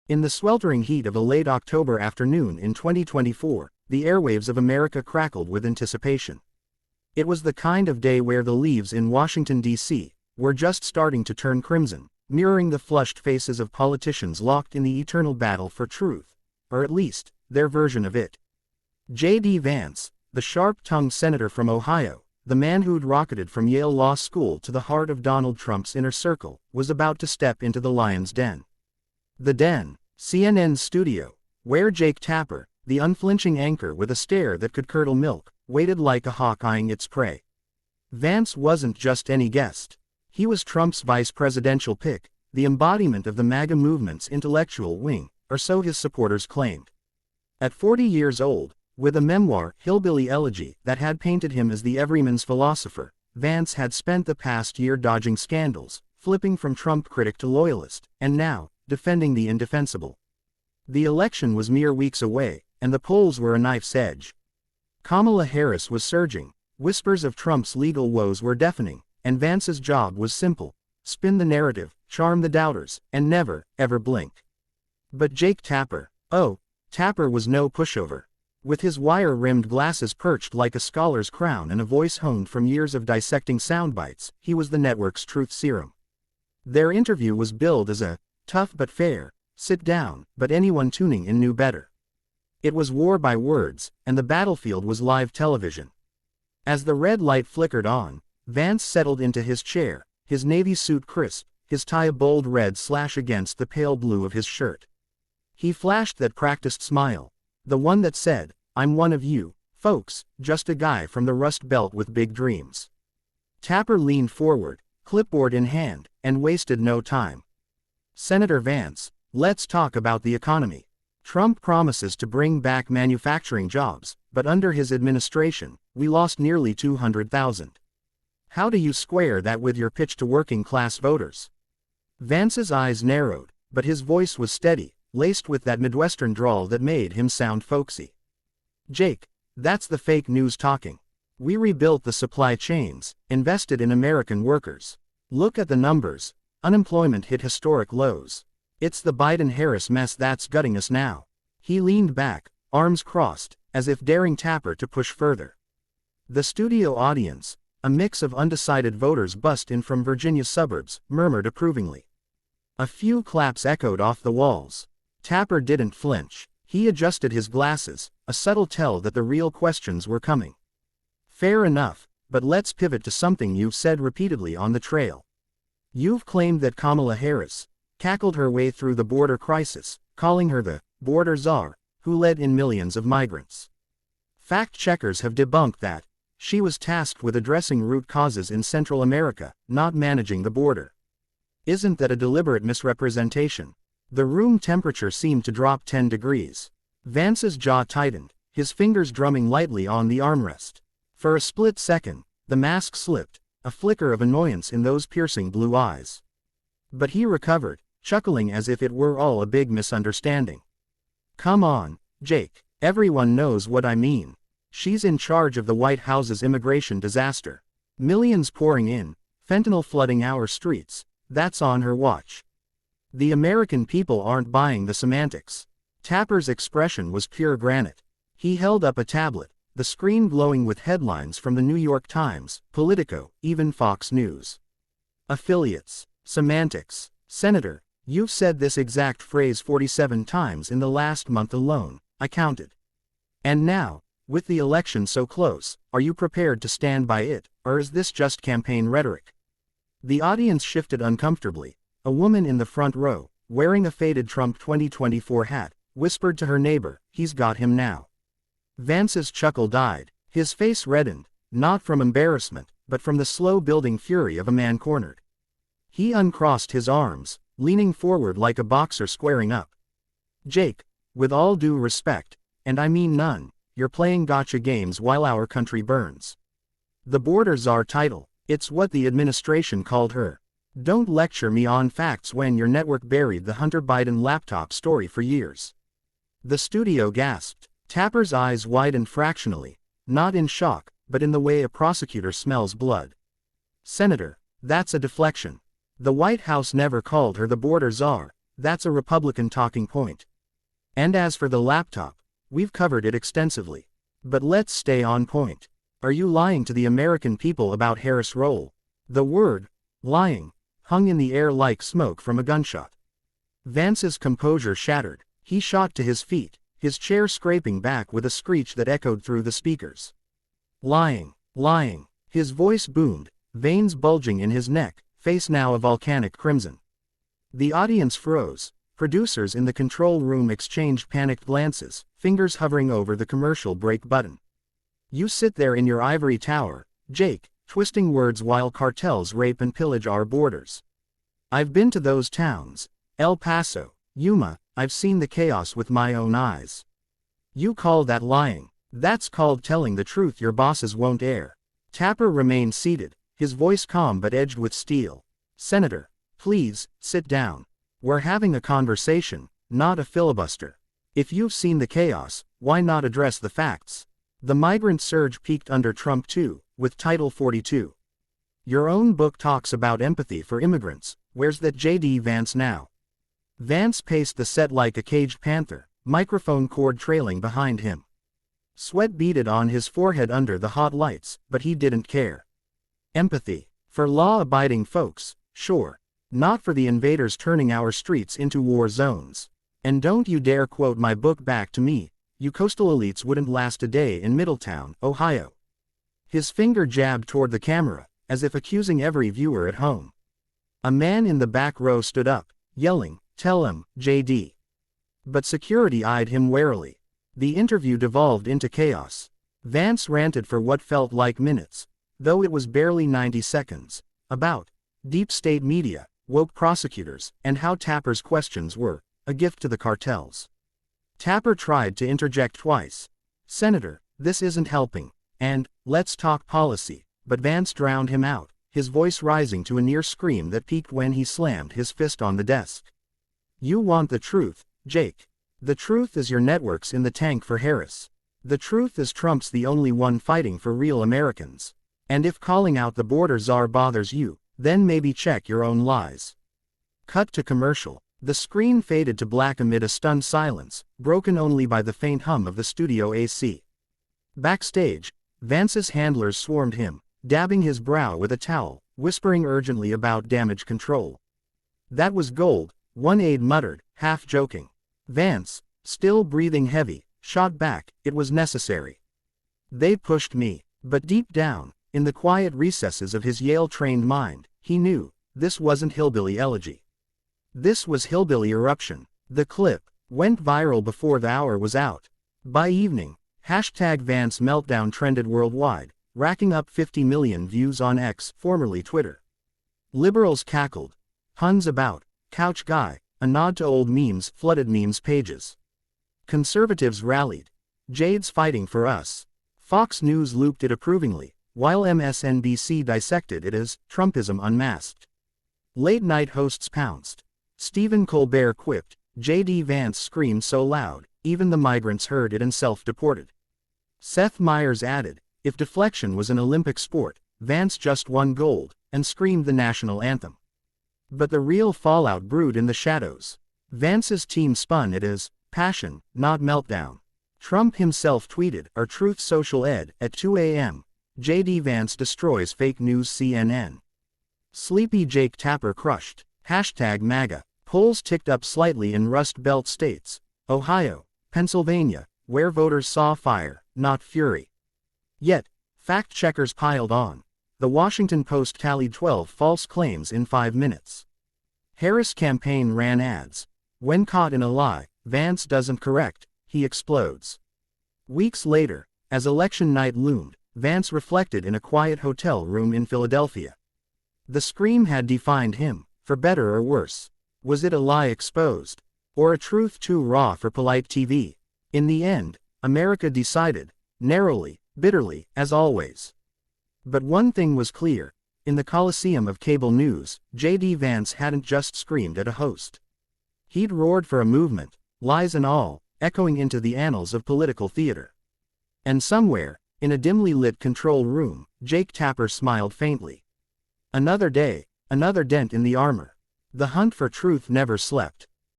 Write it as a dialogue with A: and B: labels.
A: In the sweltering heat of a late October afternoon in 2024, the airwaves of America crackled with anticipation. It was the kind of day where the leaves in Washington, D.C., were just starting to turn crimson, mirroring the flushed faces of politicians locked in the eternal battle for truth, or at least, their version of it. J.D. Vance, the sharp-tongued senator from Ohio, the man who'd rocketed from Yale Law School to the heart of Donald Trump's inner circle, was about to step into the lion's den. The Den, CNN's studio, where Jake Tapper, the unflinching anchor with a stare that could curdle milk, waited like a hawk eyeing its prey. Vance wasn't just any guest. He was Trump's vice presidential pick, the embodiment of the MAGA movement's intellectual wing, or so his supporters claimed. At 40 years old, with a memoir, Hillbilly Elegy, that had painted him as the everyman's philosopher, Vance had spent the past year dodging scandals, flipping from Trump critic to loyalist, and now, defending the indefensible. The election was mere weeks away, and the polls were a knife's edge. Kamala Harris was surging, whispers of Trump's legal woes were deafening, and Vance's job was simple: spin the narrative, charm the doubters, and never, ever blink. But Jake Tapper, Tapper was no pushover. With his wire-rimmed glasses perched like a scholar's crown and a voice honed from years of dissecting soundbites, he was the network's truth serum. Their interview was billed as a tough but fair, sit down, but anyone tuning in knew better. It was war by words, and the battlefield was live television. As the red light flickered on, Vance settled into his chair, his navy suit crisp, his tie a bold red slash against the pale blue of his shirt. He flashed that practiced smile, the one that said, "I'm one of you, folks, just a guy from the Rust Belt with big dreams." Tapper leaned forward, clipboard in hand, and wasted no time. "Senator Vance, let's talk about the economy. Trump promises to bring back manufacturing jobs, but under his administration, we lost nearly 200,000. How do you square that with your pitch to working-class voters?" Vance's eyes narrowed, but his voice was steady, laced with that Midwestern drawl that made him sound folksy. "Jake, that's the fake news talking. We rebuilt the supply chains, invested in American workers. Look at the numbers. Unemployment hit historic lows. It's the Biden-Harris mess that's gutting us now." He leaned back, arms crossed, as if daring Tapper to push further. The studio audience, a mix of undecided voters bussed in from Virginia's suburbs, murmured approvingly. A few claps echoed off the walls. Tapper didn't flinch. He adjusted his glasses, a subtle tell that the real questions were coming. "Fair enough, but let's pivot to something you've said repeatedly on the trail. You've claimed that Kamala Harris cackled her way through the border crisis, calling her the border czar, who let in millions of migrants. Fact-checkers have debunked that. She was tasked with addressing root causes in Central America, not managing the border. Isn't that a deliberate misrepresentation?" The room temperature seemed to drop 10 degrees. Vance's jaw tightened, his fingers drumming lightly on the armrest. For a split second, the mask slipped, a flicker of annoyance in those piercing blue eyes. But he recovered, chuckling as if it were all a big misunderstanding. "Come on, Jake, everyone knows what I mean. She's in charge of the White House's immigration disaster. Millions pouring in, fentanyl flooding our streets, that's on her watch. The American people aren't buying the semantics." Tapper's expression was pure granite. He held up a tablet, the screen glowing with headlines from the New York Times, Politico, even Fox News. "Affiliates. Semantics. Senator, you've said this exact phrase 47 times in the last month alone, I counted. And now, with the election so close, are you prepared to stand by it, or is this just campaign rhetoric?" The audience shifted uncomfortably. A woman in the front row, wearing a faded Trump 2024 hat, whispered to her neighbor, "He's got him now." Vance's chuckle died. His face reddened, not from embarrassment, but from the slow-building fury of a man cornered. He uncrossed his arms, leaning forward like a boxer squaring up. "Jake, with all due respect, and I mean none, you're playing gotcha games while our country burns. The border czar title, it's what the administration called her. Don't lecture me on facts when your network buried the Hunter Biden laptop story for years." The studio gasped. Tapper's eyes widened fractionally, not in shock, but in the way a prosecutor smells blood. "Senator, that's a deflection. The White House never called her the border czar. That's a Republican talking point. And as for the laptop, we've covered it extensively. But let's stay on point. Are you lying to the American people about Harris Roll? The word, lying, hung in the air like smoke from a gunshot. Vance's composure shattered. He shot to his feet, his chair scraping back with a screech that echoed through the speakers. Lying, lying. His voice boomed, veins bulging in his neck, face now a volcanic crimson. The audience froze. Producers in the control room exchanged panicked glances, fingers hovering over the commercial break button. You sit there in your ivory tower, Jake, twisting words while cartels rape and pillage our borders. I've been to those towns. El Paso, Yuma, I've seen the chaos with my own eyes. You call that lying? That's called telling the truth your bosses won't air. Tapper remained seated, his voice calm but edged with steel. Senator, please, sit down. We're having a conversation, not a filibuster. If you've seen the chaos, why not address the facts? The migrant surge peaked under Trump too, with Title 42. Your own book talks about empathy for immigrants. Where's that J.D. Vance now? Vance paced the set like a caged panther, microphone cord trailing behind him. Sweat beaded on his forehead under the hot lights, but he didn't care. Empathy. For law-abiding folks, sure. Not for the invaders turning our streets into war zones. And don't you dare quote my book back to me. You coastal elites wouldn't last a day in Middletown, Ohio. His finger jabbed toward the camera, as if accusing every viewer at home. A man in the back row stood up, yelling, "Tell him, J.D." But security eyed him warily. The interview devolved into chaos. Vance ranted for what felt like minutes, though it was barely 90 seconds, about deep state media, woke prosecutors, and how Tapper's questions were a gift to the cartels. Tapper tried to interject twice. "Senator, this isn't helping," and "let's talk policy," but Vance drowned him out, his voice rising to a near scream that peaked when he slammed his fist on the desk. "You want the truth, Jake. The truth is your network's in the tank for Harris. The truth is Trump's the only one fighting for real Americans. And if calling out the border czar bothers you, then maybe check your own lies." Cut to commercial. The screen faded to black amid a stunned silence, broken only by the faint hum of the studio AC. Backstage, Vance's handlers swarmed him, dabbing his brow with a towel, whispering urgently about damage control. "That was gold," one aide muttered, half joking. Vance, still breathing heavy, shot back, "It was necessary. They pushed me." But deep down, in the quiet recesses of his Yale-trained mind, he knew, this wasn't hillbilly elegy. This was hillbilly eruption. The clip went viral before the hour was out. By evening, #Vance Meltdown trended worldwide, racking up 50 million views on X, formerly Twitter. Liberals cackled. Puns about couch guy, a nod to old memes, flooded memes pages. Conservatives rallied. "Jade's fighting for us." Fox News looped it approvingly, while MSNBC dissected it as Trumpism unmasked. Late-night hosts pounced. Stephen Colbert quipped, "J.D. Vance screamed so loud, even the migrants heard it and self-deported." Seth Meyers added, "If deflection was an Olympic sport, Vance just won gold, and screamed the national anthem." But the real fallout brewed in the shadows. Vance's team spun it as passion, not meltdown. Trump himself tweeted, "Our Truth Social Ed," at 2 a.m. J.D. Vance destroys fake news CNN. Sleepy Jake Tapper crushed. #MAGA. Polls ticked up slightly in Rust Belt states, Ohio, Pennsylvania, where voters saw fire, not fury. Yet, fact-checkers piled on. The Washington Post tallied 12 false claims in 5 minutes. Harris campaign ran ads. When caught in a lie, Vance doesn't correct, he explodes. Weeks later, as election night loomed, Vance reflected in a quiet hotel room in Philadelphia. The scream had defined him, for better or worse. Was it a lie exposed? Or a truth too raw for polite TV? In the end, America decided, narrowly, bitterly, as always. But one thing was clear. In the Coliseum of cable news, J.D. Vance hadn't just screamed at a host. He'd roared for a movement, lies and all, echoing into the annals of political theater. And somewhere, in a dimly lit control room, Jake Tapper smiled faintly. Another day, another dent in the armor. The hunt for truth never slept.